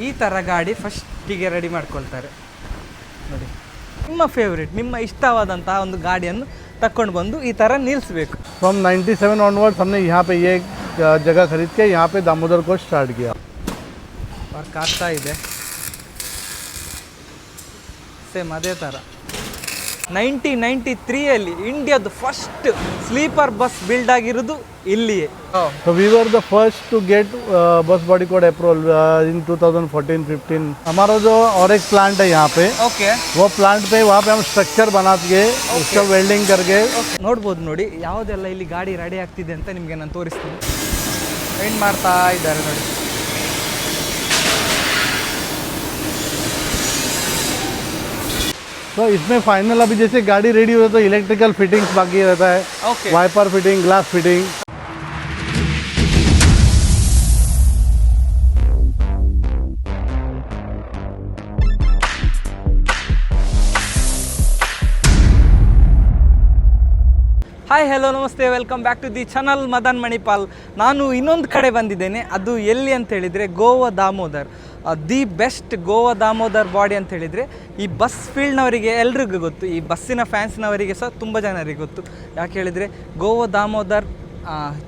ಈ ಥರ ಗಾಡಿ ಫಸ್ಟಿಗೆ ರೆಡಿ ಮಾಡ್ಕೊಳ್ತಾರೆ ನೋಡಿ. ನಿಮ್ಮ ಫೇವ್ರೇಟ್, ನಿಮ್ಮ ಇಷ್ಟವಾದಂತಹ ಒಂದು ಗಾಡಿಯನ್ನು ತಕೊಂಡು ಬಂದು ಈ ಥರ ನಿಲ್ಲಿಸಬೇಕು. फ्रॉम 97 ऑनवर्ड्स हमने यहाँ पे ये जगह खरीद के यहाँ पे दामोदर को स्टार्ट किया. ವರ್ಕ್ ಆಗ್ತಾ ಇದೆ ಸೇಮ್ ಅದೇ ಥರ. 1993 ಇಂಡಿಯಾದ ಫಸ್ಟ್ ಸ್ಲೀಪರ್ ಬಸ್ ಬಿಲ್ಡ್ ಆಗಿರೋದು ಇಲ್ಲಿಯೇ. So we were the first to get bus body code approval in 2014-15. हमारा जो और एक प्लांट है यहाँ पे, ಓಕೆ वो प्लांट पे वहाँ पे हम स्ट्रक्चर बना के उसका वेल्डिंग करके. ನೋಡ್ಬೋದು ನೋಡಿ ಯಾವುದೆಲ್ಲ ಇಲ್ಲಿ ಗಾಡಿ ರೆಡಿ ಆಗ್ತಿದೆ ಅಂತ ನಿಮಗೆ ನಾನು ತೋರಿಸ್ತೀನಿ. ಪೇಂಟ್ ಮಾಡ್ತಾ ಇದ್ದಾರೆ ನೋಡಿ. तो इसमें फाइनल अभी जैसे गाड़ी रेडी हो तो इलेक्ट्रिकल फिटिंग्स बाकी रहता है. Okay wiper fitting, glass fitting. Hi hello namaste, welcome back to the channel Madan Manipal. ನಾನು ಇನ್ನೊಂದು ಕಡೆ ಬಂದಿದ್ದೇನೆ. ಅದು ಎಲ್ಲಿ ಅಂತ ಹೇಳಿದರೆ Goa Damodar. The best Goa Damodar body ಅಂತ ಹೇಳಿದರೆ ಈ ಬಸ್ ಫೀಲ್ಡ್ನವರಿಗೆ ಎಲ್ರಿಗೂ ಗೊತ್ತು, ಈ ಬಸ್ಸಿನ ಫ್ಯಾನ್ಸ್ನವರಿಗೆ ಸಹ ತುಂಬ ಜನರಿಗೆ ಗೊತ್ತು. ಯಾಕೆ ಹೇಳಿದರೆ ಗೋವಾ ದಾಮೋದರ್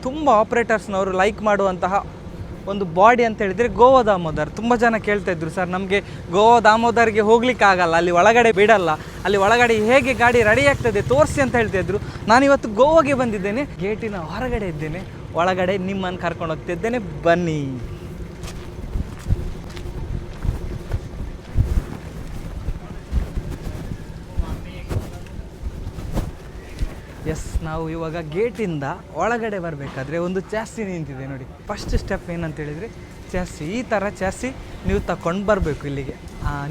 ತುಂಬ ಆಪ್ರೇಟರ್ಸ್ನವರು ಲೈಕ್ ಮಾಡುವಂತಹ ಒಂದು ಬಾಡಿ ಅಂತ ಹೇಳಿದರೆ ಗೋವಾ ದಾಮೋದರ್. ತುಂಬ ಜನ ಕೇಳ್ತಾಯಿದ್ರು, ಸರ್ ನಮಗೆ ಗೋವಾ ದಾಮೋದರ್ಗೆ ಹೋಗ್ಲಿಕ್ಕಾಗಲ್ಲ, ಅಲ್ಲಿ ಒಳಗಡೆ ಬಿಡಲ್ಲ, ಅಲ್ಲಿ ಒಳಗಡೆ ಹೇಗೆ ಗಾಡಿ ರೆಡಿ ಆಗ್ತದೆ ತೋರಿಸಿ ಅಂತ ಹೇಳ್ತಾಯಿದ್ರು. ನಾನಿವತ್ತು ಗೋವಾಗೆ ಬಂದಿದ್ದೇನೆ, ಗೇಟಿನ ಹೊರಗಡೆ ಇದ್ದೇನೆ, ಒಳಗಡೆ ನಿಮ್ಮನ್ನು ಕರ್ಕೊಂಡು ಹೋಗ್ತಿದ್ದೇನೆ, ಬನ್ನಿ. ಎಸ್, ನಾವು ಇವಾಗ ಗೇಟಿಂದ ಒಳಗಡೆ ಬರಬೇಕಾದ್ರೆ ಒಂದು ಚಾಸಿ ನಿಂತಿದೆ ನೋಡಿ. ಫಸ್ಟ್ ಸ್ಟೆಪ್ ಏನಂತ ಹೇಳಿದರೆ ಚಾಸಿ. ಈ ಥರ ಚಾಸಿ ನೀವು ತಗೊಂಡು ಬರಬೇಕು ಇಲ್ಲಿಗೆ.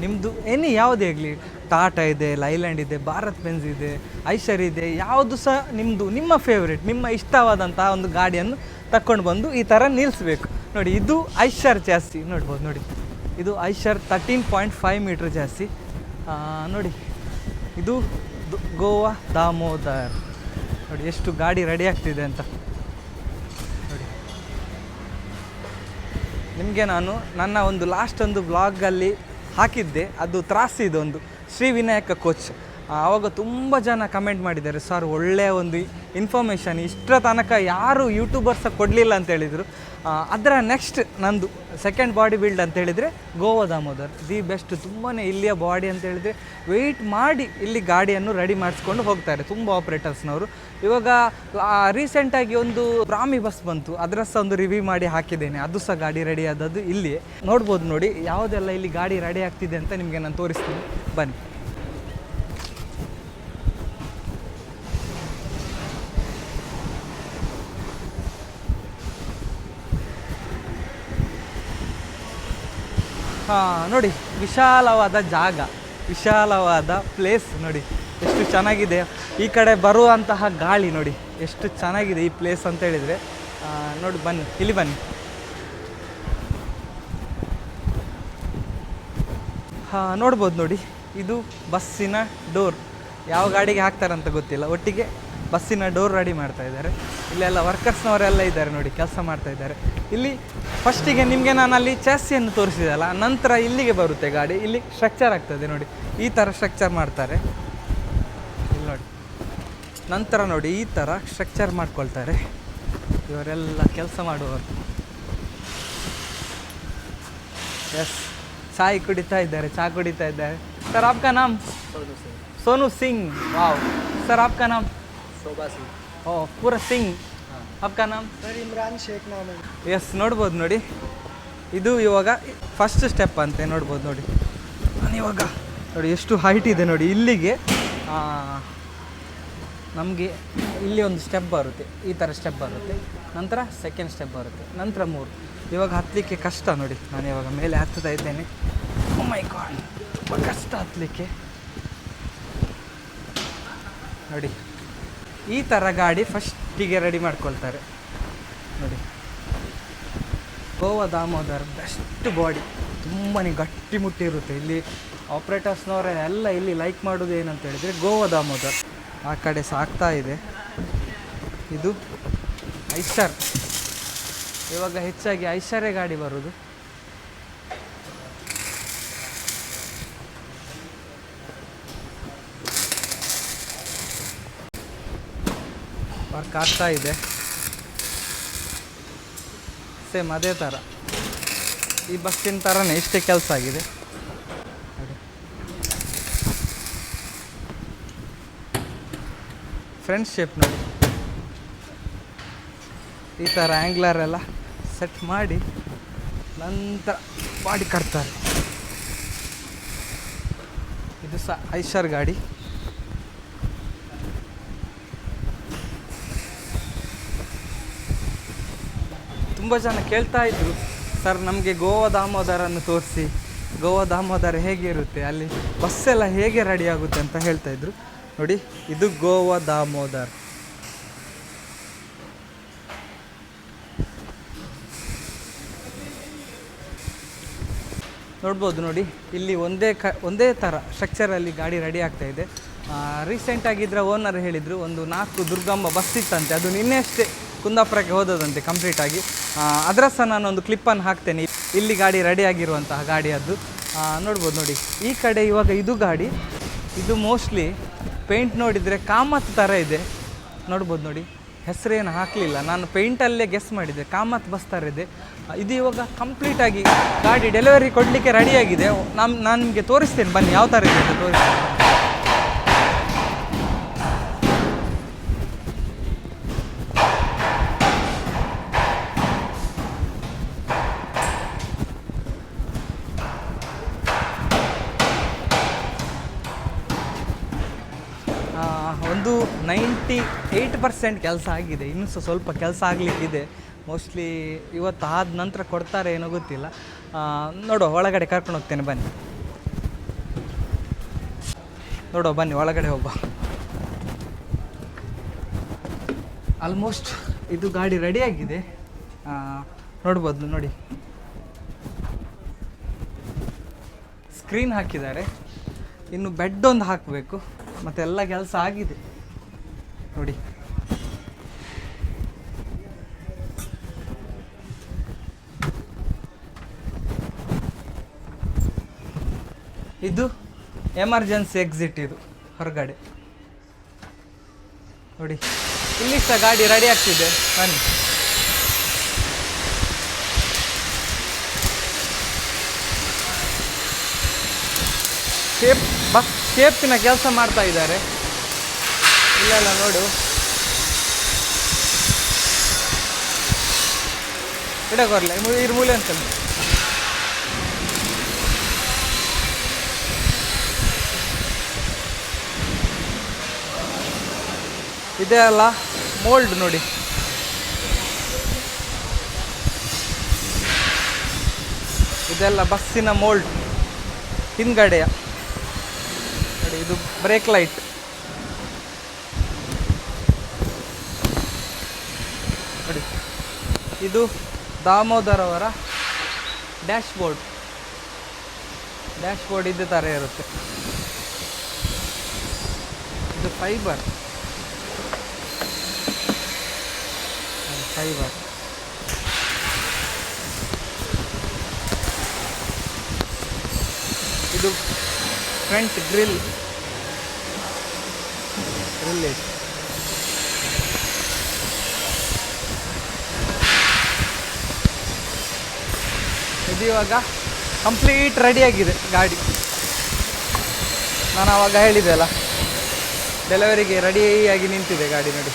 ನಿಮ್ಮದು ಯಾವುದೇ ಆಗಲಿ, ಟಾಟಾ ಇದೆ, ಲೈಲ್ಯಾಂಡ್ ಇದೆ, ಭಾರತ್ ಬೆನ್ಸ್ ಇದೆ, ಐಶರ್ ಇದೆ, ಯಾವುದು ಸಹ ನಿಮ್ಮದು ನಿಮ್ಮ ಫೇವ್ರೇಟ್, ನಿಮ್ಮ ಇಷ್ಟವಾದಂತಹ ಒಂದು ಗಾಡಿಯನ್ನು ತಗೊಂಡು ಬಂದು ಈ ಥರ ನಿಲ್ಲಿಸಬೇಕು ನೋಡಿ. ಇದು ಐಶರ್ ಚಾಸಿ ನೋಡ್ಬೋದು ನೋಡಿ. ಇದು ಐಶರ್ 13.5 ಮೀಟ್ರ್ ಚಾಸಿ ನೋಡಿ. ಇದು ಗೋವಾ ದಾಮೋದರ್ ನೋಡಿ. ಎಷ್ಟು ಗಾಡಿ ರೆಡಿ ಆಗ್ತಿದೆ ಅಂತ ನೋಡಿ. ನಿಮಗೆ ನಾನು ನನ್ನ ಒಂದು ಲಾಸ್ಟ್ ಒಂದು ಬ್ಲಾಗಲ್ಲಿ ಹಾಕಿದ್ದೆ, ಅದು ತ್ರಾಸಿದು ಒಂದು ಶ್ರೀ ವಿನಾಯಕ ಕೋಚ್. ಆವಾಗ ತುಂಬ ಜನ ಕಮೆಂಟ್ ಮಾಡಿದ್ದಾರೆ, ಸರ್ ಒಳ್ಳೆಯ ಒಂದು ಇನ್ಫಾರ್ಮೇಷನ್ ಇಷ್ಟರ ತನಕ ಯಾರು ಯೂಟ್ಯೂಬರ್ಸ ಕೊಡಲಿಲ್ಲ ಅಂತ ಹೇಳಿದರು. ಅದರ ನೆಕ್ಸ್ಟ್ ನಂದು ಸೆಕೆಂಡ್ ಬಾಡಿ ಬಿಲ್ಡ್ ಅಂತ ಹೇಳಿದರೆ ಗೋವಾ ದಾಮೋದರ್ ದಿ ಬೆಸ್ಟ್. ತುಂಬಾ ಇಲ್ಲಿಯ ಬಾಡಿ ಅಂತ ಹೇಳಿದರೆ ವೆಯ್ಟ್ ಮಾಡಿ ಇಲ್ಲಿ ಗಾಡಿಯನ್ನು ರೆಡಿ ಮಾಡಿಸ್ಕೊಂಡು ಹೋಗ್ತಾರೆ ತುಂಬ ಆಪ್ರೇಟರ್ಸ್ನವರು. ಇವಾಗ ರೀಸೆಂಟಾಗಿ ಒಂದು ಬ್ರಾಹ್ಮಿ ಬಸ್ ಬಂತು, ಅದರ ಸಹ ಒಂದು ರಿವ್ಯೂ ಮಾಡಿ ಹಾಕಿದ್ದೇನೆ, ಅದು ಸಹ ಗಾಡಿ ರೆಡಿ ಆದದ್ದು ಇಲ್ಲಿಯೇ. ನೋಡ್ಬೋದು ನೋಡಿ ಯಾವುದೆಲ್ಲ ಇಲ್ಲಿ ಗಾಡಿ ರೆಡಿ ಆಗ್ತಿದೆ ಅಂತ ನಿಮಗೆ ನಾನು ತೋರಿಸ್ತೀನಿ, ಬನ್ನಿ. ನೋಡಿ, ವಿಶಾಲವಾದ ಜಾಗ, ವಿಶಾಲವಾದ ಪ್ಲೇಸ್ ನೋಡಿ, ಎಷ್ಟು ಚೆನ್ನಾಗಿದೆ. ಈ ಕಡೆ ಬರುವಂತಹ ಗಾಳಿ ನೋಡಿ ಎಷ್ಟು ಚೆನ್ನಾಗಿದೆ ಈ ಪ್ಲೇಸ್ ಅಂತ ಹೇಳಿದರೆ. ನೋಡಿ ಬನ್ನಿ, ಇಲ್ಲಿ ಬನ್ನಿ. ನೋಡ್ಬೋದು ನೋಡಿ, ಇದು ಬಸ್ಸಿನ ಡೋರ್. ಯಾವ ಗಾಡಿಗೆ ಹಾಕ್ತಾರಂತ ಗೊತ್ತಿಲ್ಲ, ಒಟ್ಟಿಗೆ ಬಸ್ಸಿನ ಡೋರ್ ರೆಡಿ ಮಾಡ್ತಾ ಇದ್ದಾರೆ. ಇಲ್ಲೆಲ್ಲ ವರ್ಕರ್ಸ್ನವರೆಲ್ಲ ಇದ್ದಾರೆ ನೋಡಿ, ಕೆಲಸ ಮಾಡ್ತಾ ಇದ್ದಾರೆ. ಇಲ್ಲಿ ಫಸ್ಟಿಗೆ ನಿಮಗೆ ನಾನು ಅಲ್ಲಿ ಚಾಸಿಯನ್ನು ತೋರಿಸಿದಲ್ಲ, ನಂತರ ಇಲ್ಲಿಗೆ ಬರುತ್ತೆ ಗಾಡಿ, ಇಲ್ಲಿ ಸ್ಟ್ರಕ್ಚರ್ ಆಗ್ತದೆ ನೋಡಿ. ಈ ಥರ ಸ್ಟ್ರಕ್ಚರ್ ಮಾಡ್ತಾರೆ ಇಲ್ಲಿ ನೋಡಿ. ನಂತರ ನೋಡಿ ಈ ಥರ ಸ್ಟ್ರಕ್ಚರ್ ಮಾಡ್ಕೊಳ್ತಾರೆ ಇವರೆಲ್ಲ ಕೆಲಸ ಮಾಡುವವರು. ಎಸ್, ಚಾಯ್ ಕುಡಿತಾ ಇದ್ದಾರೆ, ಚಹಾ ಕುಡಿತಾ ಇದ್ದಾರೆ. ಸರ್ ಆಪ್ಕಾ ನಾಮ್? सोनू सिंह. वाह सर, आपका नाम? शोभा सिंह. ओह पूरा सिंह. आपका नाम? सर इमरान शेख नाम है. ಎಸ್, ನೋಡ್ಬೋದು ನೋಡಿ. ಇದು ಇವಾಗ ಫಸ್ಟ್ ಸ್ಟೆಪ್ ಅಂತೆ, ನೋಡ್ಬೋದು ನೋಡಿ. ನಾನು ಇವಾಗ ನೋಡಿ ಎಷ್ಟು ಹೈಟ್ ಇದೆ ನೋಡಿ. ಇಲ್ಲಿಗೆ ನಮಗೆ ಇಲ್ಲಿ ಒಂದು ಸ್ಟೆಪ್ ಬರುತ್ತೆ, ಈ ಥರ ಸ್ಟೆಪ್ ಬರುತ್ತೆ, ನಂತರ ಸೆಕೆಂಡ್ ಸ್ಟೆಪ್ ಬರುತ್ತೆ, ನಂತರ 3. ಇವಾಗ ಹತ್ತಲಿಕ್ಕೆ ಕಷ್ಟ ನೋಡಿ. ನಾನು ಇವಾಗ ಮೇಲೆ ಹತ್ತುತ್ತಾ ಇದ್ದೇನೆ. ಓ ಮೈ ಗಾಡ್, ತುಂಬ ಕಷ್ಟ ಹತ್ತಲಿಕ್ಕೆ ನೋಡಿ. ಈ ಥರ ಗಾಡಿ ಫಸ್ಟಿಗೆ ರೆಡಿ ಮಾಡ್ಕೊಳ್ತಾರೆ ನೋಡಿ. ಗೋವಾ ದಾಮೋದರ್ ಬೆಸ್ಟ್ ಬಾಡಿ, ತುಂಬಾ ಗಟ್ಟಿಮುಟ್ಟಿರುತ್ತೆ. ಇಲ್ಲಿ ಆಪ್ರೇಟರ್ಸ್ನವರೆಲ್ಲ ಇಲ್ಲಿ ಲೈಕ್ ಮಾಡೋದು ಏನಂತ ಹೇಳಿದರೆ ಗೋವಾ ದಾಮೋದರ್. ಆ ಕಡೆ ಸಾಕ್ತಾ ಇದೆ. ಇದು ಐಶರ್, ಇವಾಗ ಹೆಚ್ಚಾಗಿ ಐಶರೇ ಗಾಡಿ ಬರೋದು. ವರ್ಕ್ ಆಗ್ತಾ ಇದೆ. ಸೇಮ್ ಅದೇ ಥರ ಈ ಬಸ್ಸಿನ ಥರನೇ ಇಷ್ಟೇ ಕೆಲಸ ಆಗಿದೆ. ಫ್ರಂಟ್ ಶೇಪ್ ನೋಡಿ, ಈ ಥರ ಆ್ಯಂಗ್ಲರ್ ಎಲ್ಲ ಸೆಟ್ ಮಾಡಿ ನಂತರ ಬಾಡಿ ಕಟ್ತಾರೆ. ಇದು ಸಹ ಐಷರ್ ಗಾಡಿ. ತುಂಬ ಜನ ಕೇಳ್ತಾ ಇದ್ರು, ಸರ್ ನಮಗೆ ಗೋವಾ ದಾಮೋದರನ್ನು ತೋರಿಸಿ, ಗೋವಾ ದಾಮೋದರ ಹೇಗೆ ಇರುತ್ತೆ, ಅಲ್ಲಿ ಬಸ್ಸೆಲ್ಲ ಹೇಗೆ ರೆಡಿ ಆಗುತ್ತೆ ಅಂತ ಹೇಳ್ತಾಯಿದ್ರು. ನೋಡಿ, ಇದು ಗೋವಾ ದಾಮೋದರ್. ನೋಡ್ಬೋದು ನೋಡಿ, ಇಲ್ಲಿ ಒಂದೇ ಥರ ಸ್ಟ್ರಕ್ಚರಲ್ಲಿ ಗಾಡಿ ರೆಡಿ ಆಗ್ತಾ ಇದೆ. ರೀಸೆಂಟಾಗಿದ್ದರೆ ಓನರ್ ಹೇಳಿದರು, ಒಂದು 4 ದುರ್ಗಮ್ಮ ಬಸ್ ಇತ್ತಂತೆ, ಅದು ನಿನ್ನೆ ಅಷ್ಟೇ ಕುಂದಾಪುರಕ್ಕೆ ಹೋದದಂತೆ ಕಂಪ್ಲೀಟಾಗಿ. ಅದರ ಸಹ ನಾನೊಂದು ಕ್ಲಿಪ್ಪನ್ನು ಹಾಕ್ತೇನೆ, ಇಲ್ಲಿ ಗಾಡಿ ರೆಡಿ ಆಗಿರುವಂತಹ ಗಾಡಿ ಅದು. ನೋಡ್ಬೋದು ನೋಡಿ, ಈ ಕಡೆ ಇವಾಗ ಇದು ಗಾಡಿ, ಇದು ಮೋಸ್ಟ್ಲಿ ಪೇಂಟ್ ನೋಡಿದರೆ ಕಾಮತ್ ಥರ ಇದೆ. ನೋಡ್ಬೋದು ನೋಡಿ, ಹೆಸರೇನು ಹಾಕಲಿಲ್ಲ, ನಾನು ಪೇಂಟಲ್ಲೇ ಗೆಸ್ ಮಾಡಿದೆ, ಕಾಮತ್ ಬಸ್ ಥರ ಇದೆ. ಇದು ಇವಾಗ ಕಂಪ್ಲೀಟಾಗಿ ಗಾಡಿ ಡೆಲಿವರಿ ಕೊಡಲಿಕ್ಕೆ ರೆಡಿಯಾಗಿದೆ. ನಾನು ನಿಮಗೆ ತೋರಿಸ್ತೇನೆ, ಬನ್ನಿ ಯಾವ ಥರ ಇದೆ ಅಂತ ತೋರಿಸ್ತೇನೆ. ಒಂದು 98% ಕೆಲಸ ಆಗಿದೆ, ಇನ್ನೂ ಸ್ವಲ್ಪ ಕೆಲಸ ಆಗಲಿಕ್ಕಿದೆ. ಮೋಸ್ಟ್ಲಿ ಇವತ್ತು ಆದ ನಂತರ ಕೊಡ್ತಾರೆ ಏನೋ ಗೊತ್ತಿಲ್ಲ. ನೋಡುವ, ಒಳಗಡೆ ಕರ್ಕೊಂಡು ಹೋಗ್ತೇನೆ, ಬನ್ನಿ ನೋಡುವ, ಬನ್ನಿ ಒಳಗಡೆ ಹೋಗುವ. ಆಲ್ಮೋಸ್ಟ್ ಇದು ಗಾಡಿ ರೆಡಿಯಾಗಿದೆ. ನೋಡ್ಬೋದು ನೋಡಿ, ಸ್ಕ್ರೀನ್ ಹಾಕಿದ್ದಾರೆ, ಇನ್ನು ಬೆಡ್ ಒಂದು ಹಾಕಬೇಕು, ಮತ್ತು ಎಲ್ಲ ಕೆಲಸ ಆಗಿದೆ ನೋಡಿ. ಇದು ಎಮರ್ಜೆನ್ಸಿ ಎಕ್ಸಿಟ್, ಇದು ಹೊರಗಡೆ ನೋಡಿ. ಇಲ್ಲಿ ಸಹ ಗಾಡಿ ರೆಡಿ ಆಗ್ತಿದೆ, ಬನ್ನಿ. ಬಸ್ ಶೇಪ್ನ ಕೆಲಸ ಮಾಡ್ತಾ ಇದ್ದಾರೆ ಇಲ್ಲೆಲ್ಲ ನೋಡು. ಇಡಕೊರ್ಲೆ ಇರ್ ಮೂಲೆ ಅಂತ ಇದೆ ಅಲ್ಲ ಮೋಲ್ಡ್ ನೋಡಿ. ಇದೆಲ್ಲ ಬಸ್ಸಿನ ಮೋಲ್ಡ್ ಹಿಂದ್ಗಡೆಯ ನೋಡಿ. ಇದು ಬ್ರೇಕ್ ಲೈಟ್ ನೋಡಿ. ಇದು ದಾಮೋದರ್ ಅವರ ಡ್ಯಾಶ್ ಬೋರ್ಡ್ ಇದೇ ಥರ ಇರುತ್ತೆ. ಇದು ಫೈಬರ್ ಇದು ಫ್ರಂಟ್ ಗ್ರಿಲ್ ಇದೆ. ಇದು ಇವಾಗ ಕಂಪ್ಲೀಟ್ ರೆಡಿಯಾಗಿದೆ ಗಾಡಿ. ನಾನು ಆವಾಗ ಹೇಳಿದೆ ಅಲ್ಲ, ಡೆಲಿವರಿಗೆ ರೆಡಿಯಾಗಿ ನಿಂತಿದೆ ಗಾಡಿ ನೋಡಿ.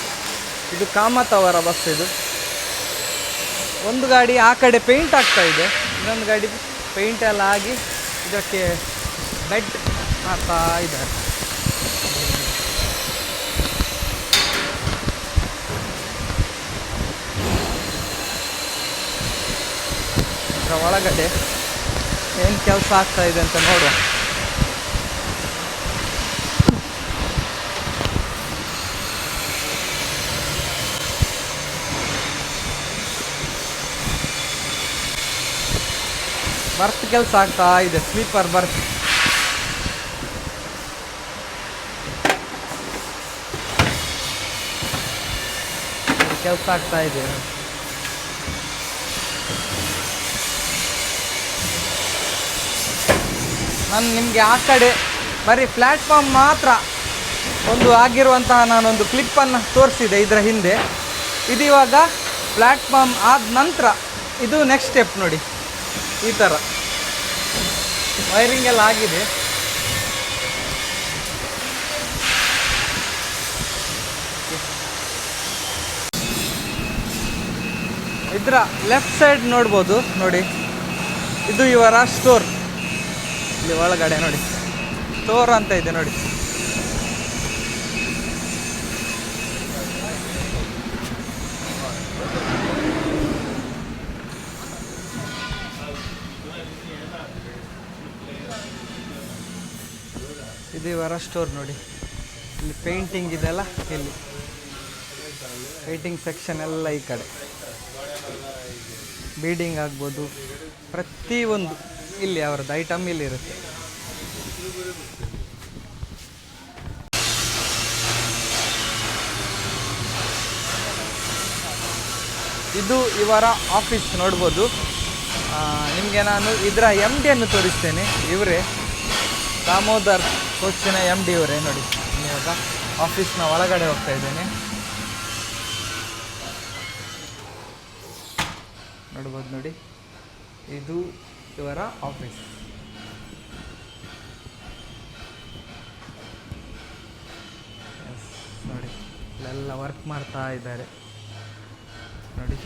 ಇದು ಕಾಮತ್ ಅವರ ಬಸ್. ಇದು ಒಂದು ಗಾಡಿ ಆ ಕಡೆ ಪೇಂಟ್ ಆಗ್ತಾ ಇದೆ, ಇನ್ನೊಂದು ಗಾಡಿ ಪೇಂಟ್ ಎಲ್ಲ ಆಗಿ ಇದಕ್ಕೆ ಬೆಡ್ ಮಾಡ್ತಾ ಇದ್ದಾರೆ. ಇದರ ಒಳಗಡೆ ಏನು ಕೆಲಸ ಆಗ್ತಾ ಇದೆ ಅಂತ ನೋಡುವ. ಬರ್ತ್ ಕೆಲಸ ಆಗ್ತಾ ಇದೆ, ಸ್ಲೀಪರ್ ಬರ್ತ್. ಕೆಲಸ ಆಗ್ತಾ ಇದೆ. ನಾನು ನಿಮಗೆ ಆ ಕಡೆ ಬರೀ ಪ್ಲ್ಯಾಟ್ಫಾರ್ಮ್ ಮಾತ್ರ ಒಂದು ಆಗಿರುವಂತಹ ನಾನೊಂದು ಕ್ಲಿಪ್ಪನ್ನು ತೋರಿಸಿದೆ ಇದರ ಹಿಂದೆ. ಇದು ಇವಾಗ ಪ್ಲ್ಯಾಟ್ಫಾರ್ಮ್ ಆದ ನಂತರ ಇದು ನೆಕ್ಸ್ಟ್ ಸ್ಟೆಪ್ ನೋಡಿ. ಈ ಥರ ವೈರಿಂಗ್ ಎಲ್ಲ ಆಗಿದೆ. ಇದರ ಲೆಫ್ಟ್ ಸೈಡ್ ನೋಡ್ಬೋದು ನೋಡಿ, ಇದು ಇವರ ಸ್ಟೋರ್. ಇಲ್ಲಿ ಒಳಗಡೆ ನೋಡಿ ಸ್ಟೋರ್ ಅಂತ ಇದೆ ನೋಡಿ. ಇದು ಇವರ ಸ್ಟೋರ್ ನೋಡಿ. ಇಲ್ಲಿ ಪೇಂಟಿಂಗ್ ಇದೆಲ್ಲ, ಇಲ್ಲಿ ಪೇಂಟಿಂಗ್ ಸೆಕ್ಷನ್ ಎಲ್ಲ ಈ ಕಡೆ, ಬೀಡಿಂಗ್ ಆಗ್ಬೋದು, ಪ್ರತಿಯೊಂದು ಇಲ್ಲಿ ಅವರದ್ದು ಐಟಮ್ ಇಲ್ಲಿ ಇರುತ್ತೆ. ಇದು ಇವರ ಆಫೀಸ್ ನೋಡ್ಬೋದು. ನಿಮಗೆ ನಾನು ಇದರ ಎಮ್ ಡಿಯನ್ನು ತೋರಿಸ್ತೇನೆ. ಇವರೇ ದಾಮೋದರ್ ಕೋಚಿನ ಎಮ್ ಡಿ ಇವರೇ ನೋಡಿ. ಇವಾಗ ಆಫೀಸ್ನ ಒಳಗಡೆ ಹೋಗ್ತಾ ಇದ್ದೇನೆ. ನೋಡ್ಬೋದು ನೋಡಿ, ಇದು ಇವರ ಆಫೀಸ್. ನೋಡಿ ಇಲ್ಲೆಲ್ಲ ವರ್ಕ್ ಮಾಡ್ತಾ ಇದ್ದಾರೆ ನೋಡಿ.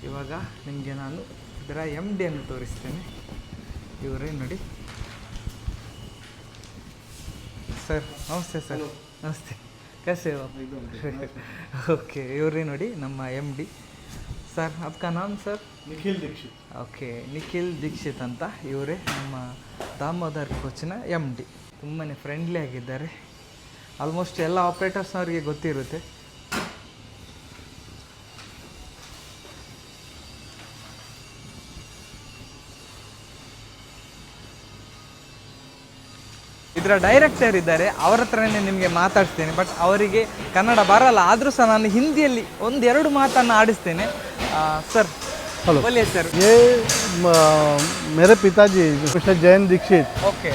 ಇವಾಗ ನಿಮಗೆ ನಾನು ಇದರ ಎಮ್ ಡಿಯನ್ನು ತೋರಿಸ್ತೇನೆ. ಇವರೇ ನೋಡಿ. सर नमस्ते सर. नमस्ते, कैसे हो आप? ओके, इवरी नोड़ी नम्म एम डी सर. आपका नाम सर? निखिल दीक्षित. ओके, निखिल दीक्षित ಅಂತ ಇವರೇ ನಮ್ಮ ದಾಮೋದರ್ ಕೋಚಿನ ಎಮ್ ಡಿ. ತುಂಬಾ ಫ್ರೆಂಡ್ಲಿ ಆಗಿದ್ದಾರೆ. ಆಲ್ಮೋಸ್ಟ್ ಎಲ್ಲ ಆಪ್ರೇಟರ್ಸ್ನವರಿಗೆ ಗೊತ್ತಿರುತ್ತೆ. ಇದರ ಡೈರೆಕ್ಟರ್ ಇದ್ದಾರೆ, ಅವರ ಹತ್ರನೇ ನಿಮಗೆ ಮಾತಾಡ್ತೇನೆ. ಬಟ್ ಅವರಿಗೆ ಕನ್ನಡ ಬರಲ್ಲ, ಆದರೂ ಸಹ ನಾನು ಹಿಂದಿಯಲ್ಲಿ ಒಂದೆರಡು ಮಾತನ್ನು ಆಡಿಸ್ತೇನೆ. सर हेलो, बोलिए सर. ये मेरे पिताजी mister Jain Dixit, okay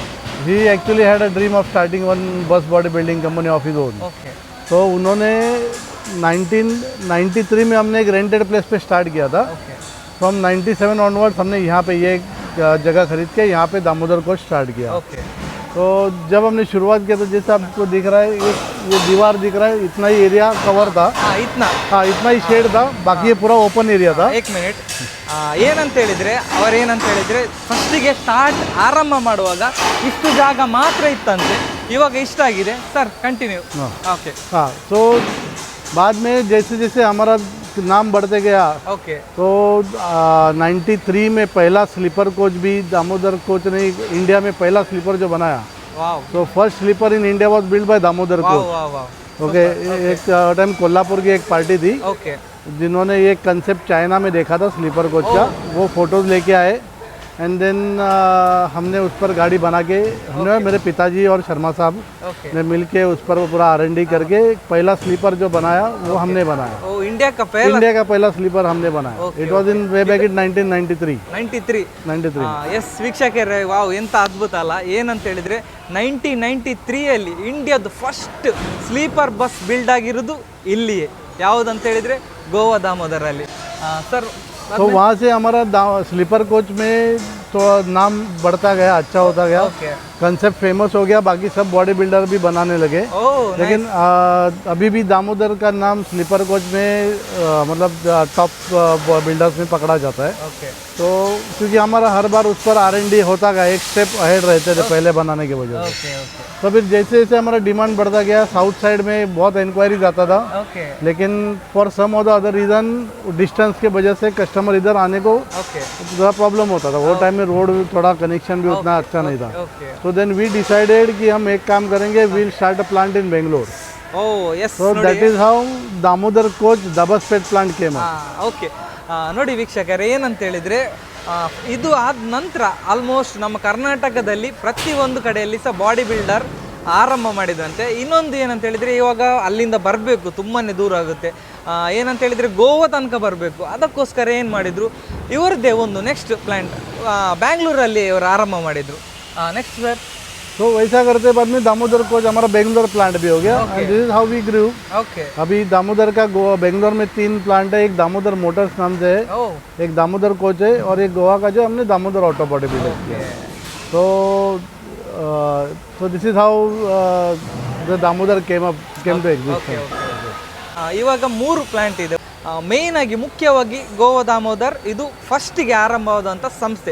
he actually had a dream of starting one bus body building company of his own. Okay तो उन्होंने 1993 में हमने एक रेंटेड प्लेस पे स्टार्ट किया था. ओके फ्रॉम 97 ऑनवर्ड्स हमने यहाँ पे ये जगह खरीद के यहाँ पे दामोदर कोच स्टार्ट किया. ओके. तो जब हमने शुरुआत किया तो जैसे आपको दिख रहा है ये दीवार दिख रहा है, इतना ही एरिया कवर था. हाँ इतना, हाँ इतना ही शेड था, बाकी ये पूरा ओपन एरिया था. एक ಮಿನಿಟ್. ಏನಂತ ಹೇಳಿದರೆ ಅವರೇನಂತ ಹೇಳಿದರೆ ಫಸ್ಟಿಗೆ ಸ್ಟಾರ್ಟ್ ಆರಂಭ ಮಾಡುವಾಗ ಇಷ್ಟು ಜಾಗ ಮಾತ್ರ ಇತ್ತಂತೆ, ಇವಾಗ ಇಷ್ಟಾಗಿದೆ. Sir continue. ಓಕೆ. हाँ तो बाद में जैसे जैसे हमारा नाम बढ़ते गया ओके. तो 93 में पहला स्लीपर कोच भी दामोदर कोच ने इंडिया में पहला स्लीपर जो बनाया. वाव. तो first sleeper in India was build by Damodar wow coach. Wow wow. Okay. एक टाइम कोल्हापुर की एक पार्टी थी ओके. जिन्होंने ये कंसेप्ट चाइना में देखा था स्लीपर कोच का. वो फोटोज़ लेके आए एंड देन हमने उस पर गाड़ी बना के हमने मेरे पिताजी और शर्मा साहब ओके. ने मिल के उस पर पूरा R&D करके पहला स्लीपर जो बनाया वो हमने बनाया. ओ इंडिया का पहला इंडिया का पहला स्लीपर हमने बनाया. Okay, it was in way back in 1993. 93. Yes ವೀಕ್ಷಕರೇ, ವಾವ್ ಎಂಥ ಅದ್ಭುತ ಅಲ್ಲ. ಏನಂತ ಹೇಳಿದರೆ 1993ಯಲ್ಲಿ ಇಂಡಿಯಾದ ಫಸ್ಟ್ ಸ್ಲೀಪರ್ ಬಸ್ ಬಿಲ್ಡ್ ಆಗಿರೋದು ಇಲ್ಲಿಯೇ. ಯಾವುದಂತ ಹೇಳಿದರೆ ಗೋವಾ ದಾಮೋದರಲ್ಲಿ. ಸರ್ तो वहाँ से हमारा स्लीपर कोच में तो नाम बढ़ता गया, अच्छा होता गया. ओके. कंसेप्ट फेमस हो गया, बाकी सब बॉडी बिल्डर भी बनाने लगे. ओह लेकिन अभी भी दामोदर का नाम स्लीपर कोच में मतलब टॉप बिल्डर्स में पकड़ा जाता है. ओके. तो क्योंकि हमारा हर बार उस पर R&D होता गया, एक स्टेप अहेड रहते थे पहले बनाने की वजह से. ओके. ओके. तो फिर जैसे जैसे हमारा डिमांड बढ़ता गया, साउथ साइड में बहुत इंक्वायरीज आता था. ओके. लेकिन for some of the other reason distance के वजह से कस्टमर इधर आने को ओके. थोड़ा प्रॉब्लम होता था. वो टाइम में रोड थोड़ा कनेक्शन भी उतना अच्छा नहीं था. ओके. तो देन वी डिसाइडेड कि हम एक काम करेंगे, we'll start a plant in Bangalore. Oh yes. So that is how Damodar coach Dabaspet plant came up. Okay. ನೋಡಿ ವೀಕ್ಷಕರೇ, ಏನಂತ ಹೇಳಿದರೆ ಇದು ಆದ ನಂತರ ಆಲ್ಮೋಸ್ಟ್ ನಮ್ಮ ಕರ್ನಾಟಕದಲ್ಲಿ ಪ್ರತಿಯೊಂದು ಕಡೆಯಲ್ಲಿ ಸಹ ಬಾಡಿ ಬಿಲ್ಡರ್ ಆರಂಭ ಮಾಡಿದಂತೆ. ಇನ್ನೊಂದು ಏನಂತ ಹೇಳಿದರೆ, ಇವಾಗ ಅಲ್ಲಿಂದ ಬರಬೇಕು, ತುಂಬಾ ದೂರ ಆಗುತ್ತೆ. ಏನಂತ ಹೇಳಿದರೆ ಗೋವಾ ತನಕ ಬರಬೇಕು. ಅದಕ್ಕೋಸ್ಕರ ಏನು ಮಾಡಿದರು, ಇವರದ್ದೇ ಒಂದು ನೆಕ್ಸ್ಟ್ ಪ್ಲ್ಯಾಂಟ್ ಬ್ಯಾಂಗ್ಳೂರಲ್ಲಿ ಇವರು ಆರಂಭ ಮಾಡಿದರು. Next sir. तो वैसा करते बाद में दामोदर कोच हमारा बेंगलोर प्लांट भी हो गया and this is how we grew. Okay. अभी दामोदर का गोवा बेंगलोर में 3 प्लांट है. एक दामोदर मोटर्स नाम से है, ओह एक दामोदर कोच है और एक गोवा का जो हमने दामोदर ऑटो बॉडी बिल्डर किया. तो this is how the Damodar came to exist. ಇವಾಗ 3 ಪ್ಲ್ಯಾಂಟ್ ಇದೆ. ಮೇಯ್ನಾಗಿ ಮುಖ್ಯವಾಗಿ ಗೋವಾ ದಾಮೋದರ್ ಇದು ಫಸ್ಟಿಗೆ ಆರಂಭವಾದಂಥ ಸಂಸ್ಥೆ.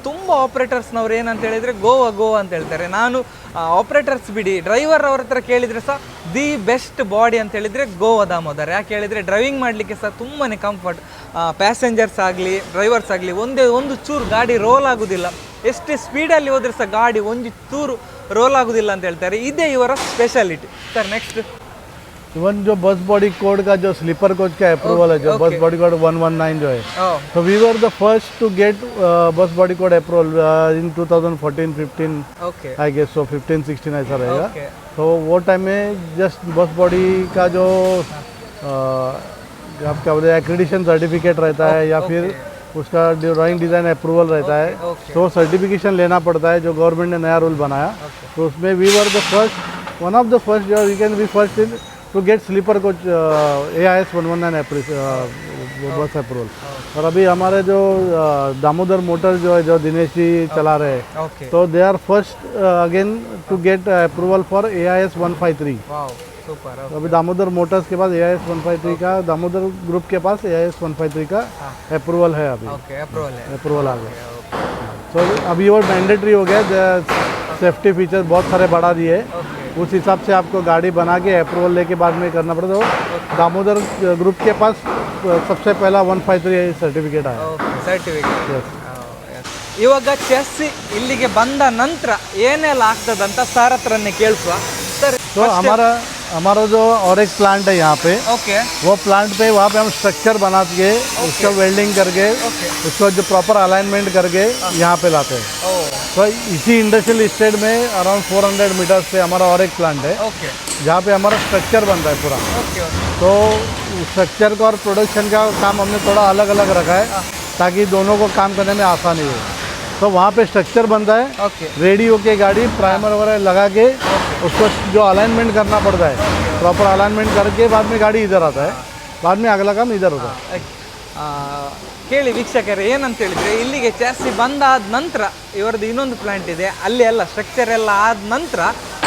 ತುಂಬ ಆಪ್ರೇಟರ್ಸ್ನವ್ರು ಏನಂತ ಹೇಳಿದರೆ ಗೋವಾ ಅಂತ ಹೇಳ್ತಾರೆ. ನಾನು ಆಪ್ರೇಟರ್ಸ್ ಬಿಡಿ, ಡ್ರೈವರ್ ಅವ್ರ ಹತ್ರ ಕೇಳಿದರೆ ಸಹ ದಿ ಬೆಸ್ಟ್ ಬಾಡಿ ಅಂತ ಹೇಳಿದರೆ ಗೋವಾ ದಾಮೋದರ್. ಯಾಕೆ ಹೇಳಿದರೆ ಡ್ರೈವಿಂಗ್ ಮಾಡಲಿಕ್ಕೆ ಸಹ ತುಂಬಾ ಕಂಫರ್ಟ್. ಪ್ಯಾಸೆಂಜರ್ಸ್ ಆಗಲಿ ಡ್ರೈವರ್ಸ್ ಆಗಲಿ ಒಂದು ಚೂರು ಗಾಡಿ ರೋಲ್ ಆಗೋದಿಲ್ಲ. ಎಷ್ಟೇ ಸ್ಪೀಡಲ್ಲಿ ಹೋದರೆ ಸಹ ಗಾಡಿ ಒಂದು ಚೂರು ರೋಲ್ ಆಗೋದಿಲ್ಲ ಅಂತ ಹೇಳ್ತಾರೆ. ಇದೇ ಇವರ ಸ್ಪೆಷಾಲಿಟಿ. Sir next. इवन जो बस बॉडी कोड का जो स्लीपर कोच का अप्रूवल है, जो बस बॉडी कोड 119 जो है, तो we were the first to get bus body code approval in 2014-15 I guess. So 15-16 ऐसा रहेगा. तो वो टाइम में जस्ट बस बॉडी का जो आप क्या बोलते हैं एक्रेडिशन सर्टिफिकेट रहता है या फिर उसका ड्राइंग डिज़ाइन अप्रूवल रहता है, तो सर्टिफिकेशन लेना पड़ता है. जो गवर्नमेंट ने नया रूल बनाया, तो उसमें we were the first, one of the first जो we can be first in to get sleeper coach AIS 119 बस अप्रूवल. और अभी हमारे जो दामोदर मोटर जो है, जो दिनेश जी चला रहे हैं, तो they are first again to get approval for AIS 153. Super. तो अभी दामोदर मोटर्स के पास AIS 153 का, दामोदर ग्रुप के पास AIS 153 का अप्रूवल है. अभी अप्रूवल आ गया. तो अभी वो मैंडेटरी हो गया. सेफ्टी फीचर बहुत सारे बढ़ा दिए. उस हिसाब से आपको गाड़ी बना के अप्रूवल लेके बाद में करना पड़ता. तो दामोदर ग्रुप के पास सबसे पहला 153 सर्टिफिकेट आया. ಇವಾಗ ಚೆಸ್ಸಿ ಇಲ್ಲಿಗೆ ಬಂದ ನಂತರ ಏನೆಲ್ಲ ಆಗ್ತದಂತ ಸರ್ ಹತ್ರನೇ ಕೇಳಿಸುವ. ಸರ್, तो हमारा जो और एक प्लांट है यहाँ पे, ओके, वो प्लांट पे वहाँ पे हम स्ट्रक्चर बना के उसका वेल्डिंग करके उसको जो प्रॉपर अलाइनमेंट करके यहाँ पे लाते हैं. तो इसी इंडस्ट्रियल स्टेट में अराउंड 400 मीटर्स पे हमारा और एक प्लांट है, जहाँ पे हमारा स्ट्रक्चर बनता है पूरा. तो स्ट्रक्चर का और प्रोडक्शन का काम हमने थोड़ा अलग अलग रखा है ताकि दोनों को काम करने में आसानी हो. तो वहाँ पे स्ट्रक्चर बनता है, रेडी होके गाड़ी प्राइमर वगैरह लगा के उसको जो अलाइनमेंट करना पड़ता है, प्रॉपर अलाइनमेंट करके बाद में गाड़ी इधर आता है. बाद में अगला काम इधर होता है. ಕೇಳಿ ವೀಕ್ಷಕರೇ, ಏನಂತ ಹೇಳಿದರೆ ಇಲ್ಲಿಗೆ ಚಾಸಿ ಬಂದಾದ ನಂತರ ಇವರದ್ದು ಇನ್ನೊಂದು ಪ್ಲಾಂಟ್ ಇದೆ, ಅಲ್ಲಿ ಎಲ್ಲ ಸ್ಟ್ರಕ್ಚರ್ ಎಲ್ಲ ಆದ ನಂತರ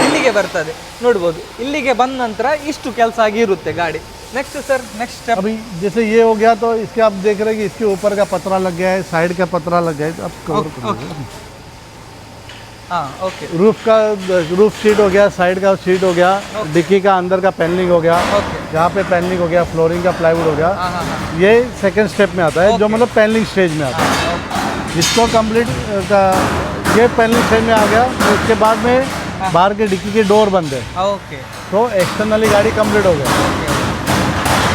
ಇಲ್ಲಿಗೆ ಬರ್ತದೆ. ನೋಡ್ಬೋದು, ಇಲ್ಲಿಗೆ ಬಂದ ನಂತರ ಇಷ್ಟು ಕೆಲಸ ಆಗಿರುತ್ತೆ ಗಾಡಿ. Next sir, next step. अभी जैसे ये हो गया तो इसके आप देख रहे हैं कि इसके ऊपर का पतरा लग गया है, साइड का पतरा लग गया है. अब कवर हाँ, ओके. रूफ शीट हो गया, साइड का शीट हो गया, डिक्की का अंदर का पैनलिंग हो गया, यहाँ पे पैनलिंग हो गया, फ्लोरिंग का प्लाईवुड हो गया. ये सेकंड स्टेप में आता है, जो मतलब पैनलिंग स्टेज में आता है. इसको कंप्लीट ये पैनलिंग स्टेज में आ गया. तो उसके बाद में बाहर के डिक्की के डोर बंद है. ओके. तो एक्सटर्नली गाड़ी कंप्लीट हो गया.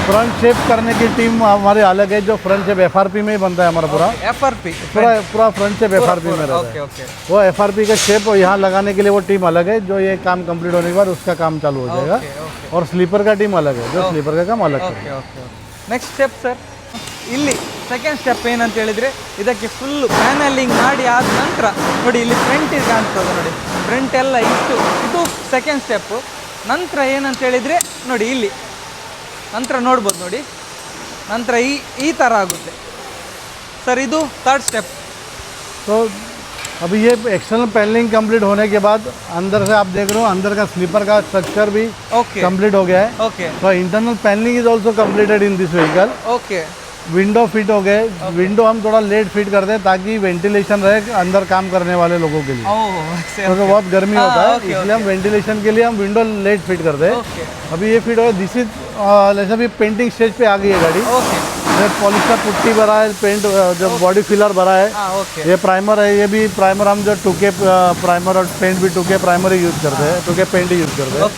फ्रंट शेप करने की टीम हमारे अलग है. जो फ्रंट शेप FRP में ही बनता है हमारा पूरा. FRP पूरा फ्रंट शेप FRP में रहता है. वो FRP का शेप यहाँ लगाने के लिए वो टीम अलग है. जो ये काम कंप्लीट होने के बाद उसका काम चालू हो जाएगा. और स्लीपर का टीम अलग है, जो स्लीपर का काम अलग है. ನೆಕ್ಸ್ಟ್ ಸ್ಟೆಪ್ ಸರ್, ಇಲ್ಲಿ ಸೆಕೆಂಡ್ ಸ್ಟೆಪ್ ಏನಂತ ಹೇಳಿದರೆ ಇದಕ್ಕೆ ಫುಲ್ಲು ಪ್ಯಾನಲಿಂಗ್ ಮಾಡಿ ಆದ ನಂತರ ನೋಡಿ, ಇಲ್ಲಿ ಫ್ರಂಟ್ ಕಾಣ್ತದೆ ನೋಡಿ, ಫ್ರಂಟ್ ಎಲ್ಲ ಇಷ್ಟು, ಇದು ಸೆಕೆಂಡ್ ಸ್ಟೆಪ್ಪು. ನಂತರ ಏನಂತ ಹೇಳಿದರೆ ನೋಡಿ, ಇಲ್ಲಿ ನಂತರ ನೋಡ್ಬೋದು ನೋಡಿ, ನಂತರ ಈ ಥರ ಆಗುತ್ತೆ ಸರ್. ಇದು ಥರ್ಡ್ ಸ್ಟೆಪ್. तो अभी ये एक्सटर्नल पैनलिंग कंप्लीट होने के बाद अंदर से आप देख रहे हो, अंदर का स्लीपर का स्ट्रक्चर भी कंप्लीट हो गया है. ओके. तो internal panelling is also completed in this vehicle. Okay. Window fit हो गए. विंडो हम थोड़ा लेट फिट करते हैं ताकि वेंटिलेशन रहे अंदर काम करने वाले लोगों के लिए, क्योंकि बहुत गर्मी होता है. इसलिए हम वेंटिलेशन के लिए हम विंडो लेट फिट करते हैं. अभी ये फिट हो गया. दिस इज जैसे अभी पेंटिंग स्टेज पे आ गई है गाड़ी. पॉलिश का पुट्टी भरा है, पेंट जो बॉडी फिलर भरा है. ये प्राइमर है. ये भी प्राइमर हम जो 2K प्राइमर और पेंट भी 2K प्राइमर ही यूज़ करते हैं, 2K पेंट ही यूज़ करते हैं.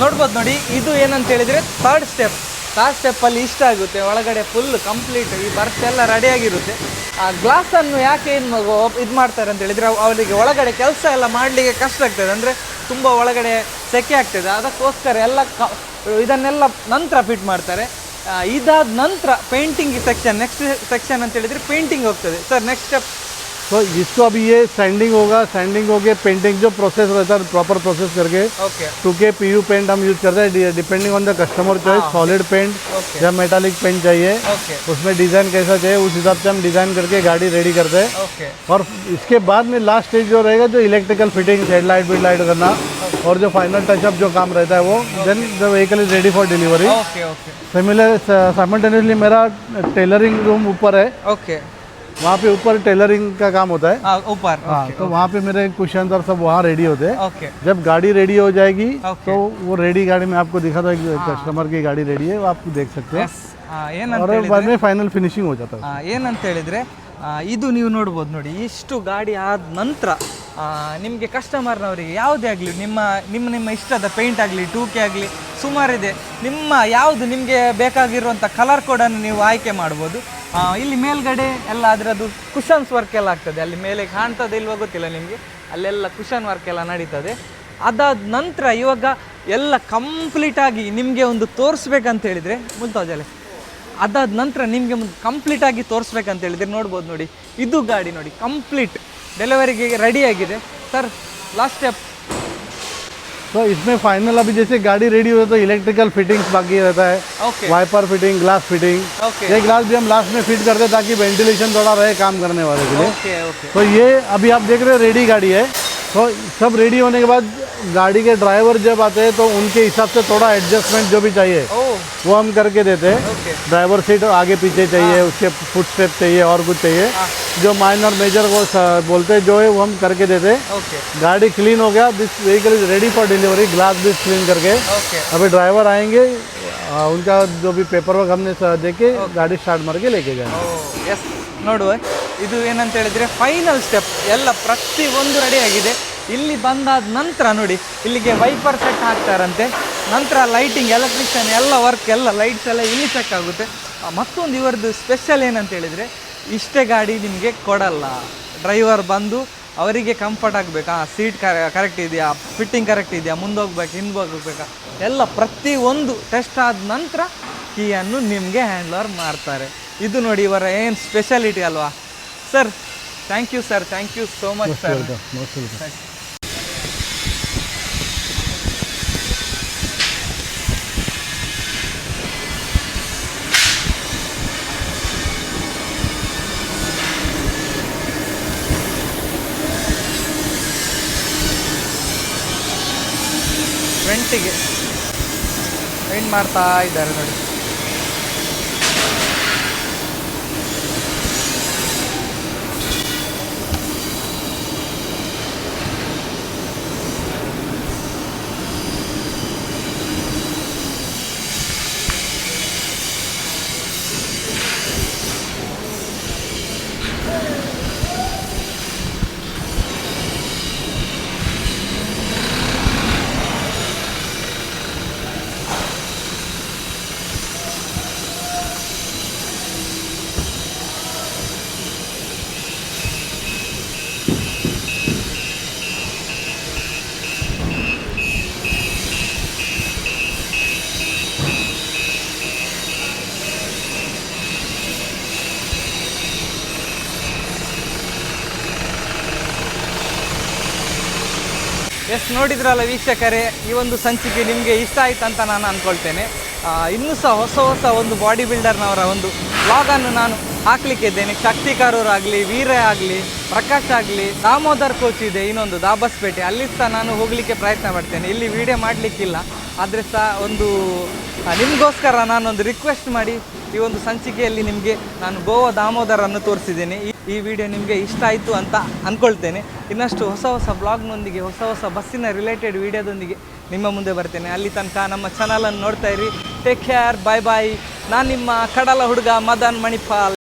ನೋಡ್ಬೋದು ನೋಡಿ, ಇದು ಏನಂತ ಹೇಳಿದರೆ ಥರ್ಡ್ ಸ್ಟೆಪ್. ಥರ್ಡ್ ಸ್ಟೆಪ್ಪಲ್ಲಿ ಇಷ್ಟ ಆಗುತ್ತೆ, ಒಳಗಡೆ ಫುಲ್ ಕಂಪ್ಲೀಟ್ ಈ ಬರ್ತ್ ಎಲ್ಲ ರೆಡಿಯಾಗಿರುತ್ತೆ. ಆ ಗ್ಲಾಸನ್ನು ಯಾಕೆ ಇದು ಮಾಡ್ತಾರೆ ಅಂತ ಹೇಳಿದರೆ, ಅವರಿಗೆ ಒಳಗಡೆ ಕೆಲಸ ಎಲ್ಲ ಮಾಡಲಿಕ್ಕೆ ಕಷ್ಟ ಆಗ್ತದೆ, ಅಂದರೆ ತುಂಬ ಒಳಗಡೆ ಸೆಕೆ ಆಗ್ತದೆ. ಅದಕ್ಕೋಸ್ಕರ ಎಲ್ಲ ಇದನ್ನೆಲ್ಲ ನಂತರ ಫಿಟ್ ಮಾಡ್ತಾರೆ. ಇದಾದ ನಂತರ ಪೇಂಟಿಂಗ್ ಸೆಕ್ಷನ್, ನೆಕ್ಸ್ಟ್ ಸೆಕ್ಷನ್ ಅಂತ ಹೇಳಿದರೆ ಪೇಂಟಿಂಗ್ ಹೋಗ್ತದೆ. Sir next step? तो इसको अभी ये सैंडिंग होगा, सैंडिंग हो गया, पेंटिंग जो प्रोसेस रहता है प्रॉपर प्रोसेस करके ओके 2K PU पेंट हम यूज़ करते हैं depending on the customer choice. Solid paint okay या मेटालिक पेंट चाहिए, ओके उसमें डिज़ाइन कैसा चाहिए उस हिसाब से हम डिज़ाइन करके गाड़ी रेडी करते हैं. ओके और इसके बाद में लास्ट स्टेज जो रहेगा जो इलेक्ट्रिकल फिटिंग, हेडलाइट लाइट करना और जो फाइनल टचअप जो काम रहता है वो then the vehicle is ready for delivery. Okay okay simultaneously मेरा टेलरिंग रूम ऊपर है, ओके वहाँ पे ऊपर टेलरिंग का काम होता है. ऊपर हाँ, तो वहाँ पे मेरे कुशन और सब वहाँ रेडी होते हैं. ओके जब गाड़ी रेडी हो जाएगी Okay. तो वो रेडी गाड़ी में आपको दिखा था कस्टमर की गाड़ी रेडी है वो आप देख सकते हैं. ಎಸ್ ಏನಂತ और बाद में फाइनल फिनिशिंग हो जाता है. ಏನಂತ ಹೇಳಿದರೆ ಇದು ನೀವು ನೋಡ್ಬೋದು ನೋಡಿ, ಇಷ್ಟು ಗಾಡಿ ಆದ ನಂತರ ನಿಮಗೆ ಕಸ್ಟಮರ್ನವರಿಗೆ ಯಾವುದೇ ಆಗಲಿ ನಿಮ್ಮ ಇಷ್ಟದ ಪೇಂಟ್ ಆಗಲಿ 2K ಆಗಲಿ ಸುಮಾರಿದೆ, ನಿಮ್ಮ ಯಾವುದು ನಿಮಗೆ ಬೇಕಾಗಿರುವಂಥ ಕಲರ್ ಕೋಡನ್ನು ನೀವು ಆಯ್ಕೆ ಮಾಡ್ಬೋದು. ಇಲ್ಲಿ ಮೇಲ್ಗಡೆ ಎಲ್ಲ ಅದರದ್ದು ಕುಷನ್ಸ್ ವರ್ಕ್ ಎಲ್ಲ ಆಗ್ತದೆ, ಅಲ್ಲಿ ಮೇಲೆ ಕಾಣ್ತದೆ ಇಲ್ವೋ ಗೊತ್ತಿಲ್ಲ ನಿಮಗೆ, ಅಲ್ಲೆಲ್ಲ ಕುಷನ್ ವರ್ಕ್ ಎಲ್ಲ ನಡೀತದೆ. ಅದಾದ ನಂತರ ಇವಾಗ ಎಲ್ಲ ಕಂಪ್ಲೀಟಾಗಿ ನಿಮಗೆ ಒಂದು ತೋರಿಸ್ಬೇಕಂತ ಹೇಳಿದರೆ ಮುಂತಾಜಲೆ, ಅದಾದ ನಂತರ ನಿಮಗೆ ಒಂದು ಕಂಪ್ಲೀಟಾಗಿ ತೋರಿಸ್ಬೇಕಂತ ಹೇಳಿದರೆ ನೋಡ್ಬೋದು ನೋಡಿ, ಇದು ಗಾಡಿ ನೋಡಿ ಕಂಪ್ಲೀಟ್ ಡೆಲಿವರಿಗೆ ರೆಡಿ ಆಗಿದೆ. Sir last step? तो इसमें फाइनल अभी जैसे गाड़ी रेडी हो तो इलेक्ट्रिकल फिटिंग्स बाकी रहता है, okay wiper fitting, glass fitting. Okay ये ग्लास भी हम लास्ट में फिट करते हैं ताकि वेंटिलेशन थोड़ा रहे काम करने वाले के लिए. ओके ओके तो ये अभी आप देख रहे हो रेडी गाड़ी है. तो सब रेडी होने के बाद गाड़ी के ड्राइवर जब आते हैं तो उनके हिसाब से थोड़ा एडजस्टमेंट जो भी चाहिए ओ वो हम करके देते हैं. ओके ड्राइवर सीट आगे पीछे चाहिए, उसके फुट स्टेप चाहिए और कुछ चाहिए, जो माइनर मेजर वो बोलते हैं जो है वो हम करके देते हैं. ओके गाड़ी क्लीन हो गया, this vehicle is ready for delivery, glass भी क्लीन करके ओके अभी ड्राइवर आएंगे, उनका जो भी पेपर वर्क हमने दे के गाड़ी स्टार्ट मार के लेके जाए. ಎಸ್ ನೋಡುವ, ಇದು ಏನಂತ ಹೇಳಿದರೆ ಫೈನಲ್ ಸ್ಟೆಪ್, ಎಲ್ಲ ಪ್ರತಿಯೊಂದು ರೆಡಿ ಆಗಿದೆ. ಇಲ್ಲಿ ಬಂದಾದ ನಂತರ ನೋಡಿ, ಇಲ್ಲಿಗೆ ವೈಪರ್ ಸೆಟ್ ಹಾಕ್ತಾರಂತೆ, ನಂತರ ಲೈಟಿಂಗ್, ಎಲೆಕ್ಟ್ರಿಷಿಯನ್ ಎಲ್ಲ ವರ್ಕ್ ಎಲ್ಲ ಲೈಟ್ಸ್ ಎಲ್ಲ ಇಲ್ಲಿ ಚೆಕ್ ಆಗುತ್ತೆ. ಮತ್ತೊಂದು ಇವರದ್ದು ಸ್ಪೆಷಲ್ ಏನಂತ ಹೇಳಿದರೆ, ಇಷ್ಟೇ ಗಾಡಿ ನಿಮಗೆ ಕೊಡಲ್ಲ, ಡ್ರೈವರ್ ಬಂದು ಅವರಿಗೆ ಕಂಫರ್ಟ್ ಆಗಬೇಕಾ, ಸೀಟ್ ಕರೆಕ್ಟ್ ಇದೆಯಾ, ಫಿಟ್ಟಿಂಗ್ ಕರೆಕ್ಟ್ ಇದೆಯಾ, ಮುಂದೋಗ್ಬೇಕು ಹಿಂದೆ ಹೋಗ್ಬೇಕಾ, ಎಲ್ಲ ಪ್ರತಿಯೊಂದು ಟೆಸ್ಟ್ ಆದ ನಂತರ ಕೀಯನ್ನು ನಿಮಗೆ ಹ್ಯಾಂಡ್ ಓವರ್ ಮಾಡ್ತಾರೆ. ಇದು ನೋಡಿ ಇವರ ಏನು ಸ್ಪೆಷಾಲಿಟಿ ಅಲ್ವಾ sir. Thank you sir, thank you so much sir. ಫ್ರಂಟಿಗೆ ಪೇಂಟ್ ಮಾಡ್ತಾ ಇದ್ದಾರೆ ನೋಡಿ. ಎಸ್ ನೋಡಿದ್ರಲ್ಲ ವೀಕ್ಷಕರೇ, ಈ ಒಂದು ಸಂಚಿಕೆ ನಿಮಗೆ ಇಷ್ಟ ಆಯ್ತು ಅಂತ ನಾನು ಅಂದ್ಕೊಳ್ತೇನೆ. ಇನ್ನೂ ಸಹ ಹೊಸ ಒಂದು ಬಾಡಿ ಬಿಲ್ಡರ್ನವರ ಒಂದು ವ್ಲಾಗನ್ನು ನಾನು ಹಾಕ್ಲಿಕ್ಕಿದ್ದೇನೆ. ಶಕ್ತಿಕಾರರಾಗಲಿ, ವೀರ ಆಗಲಿ, ಪ್ರಕಾಶ್ ಆಗಲಿ, ದಾಮೋದರ್ ಕೋಚ್ ಇದೆ ಇನ್ನೊಂದು ದಾಬಸ್ಪೇಟೆ, ಅಲ್ಲಿ ಸಹ ನಾನು ಹೋಗಲಿಕ್ಕೆ ಪ್ರಯತ್ನ ಪಡ್ತೇನೆ. ಇಲ್ಲಿ ವಿಡಿಯೋ ಮಾಡಲಿಕ್ಕಿಲ್ಲ, ಆದರೆ ಸಹ ಒಂದು ನಿಮಗೋಸ್ಕರ ನಾನೊಂದು ರಿಕ್ವೆಸ್ಟ್ ಮಾಡಿ ಈ ಒಂದು ಸಂಚಿಕೆಯಲ್ಲಿ ನಿಮಗೆ ನಾನು ಗೋವಾ ದಾಮೋದರನ್ನು ತೋರಿಸಿದ್ದೇನೆ. ಈ ವಿಡಿಯೋ ನಿಮಗೆ ಇಷ್ಟ ಆಯಿತು ಅಂತ ಅಂದ್ಕೊಳ್ತೇನೆ. ಇನ್ನಷ್ಟು ಹೊಸ ಬ್ಲಾಗ್ನೊಂದಿಗೆ, ಹೊಸ ಬಸ್ಸಿನ ರಿಲೇಟೆಡ್ ವಿಡಿಯೋದೊಂದಿಗೆ ನಿಮ್ಮ ಮುಂದೆ ಬರ್ತೇನೆ. ಅಲ್ಲಿ ತನಕ ನಮ್ಮ ಚಾನಲನ್ನು ನೋಡ್ತಾ ಇರಿ. ಟೇಕ್ ಕೇರ್, ಬಾಯ್ ಬಾಯ್. ನಾನು ನಿಮ್ಮ ಕಡಲ ಹುಡುಗ ಮದನ್ ಮಣಿಪಾಲ್.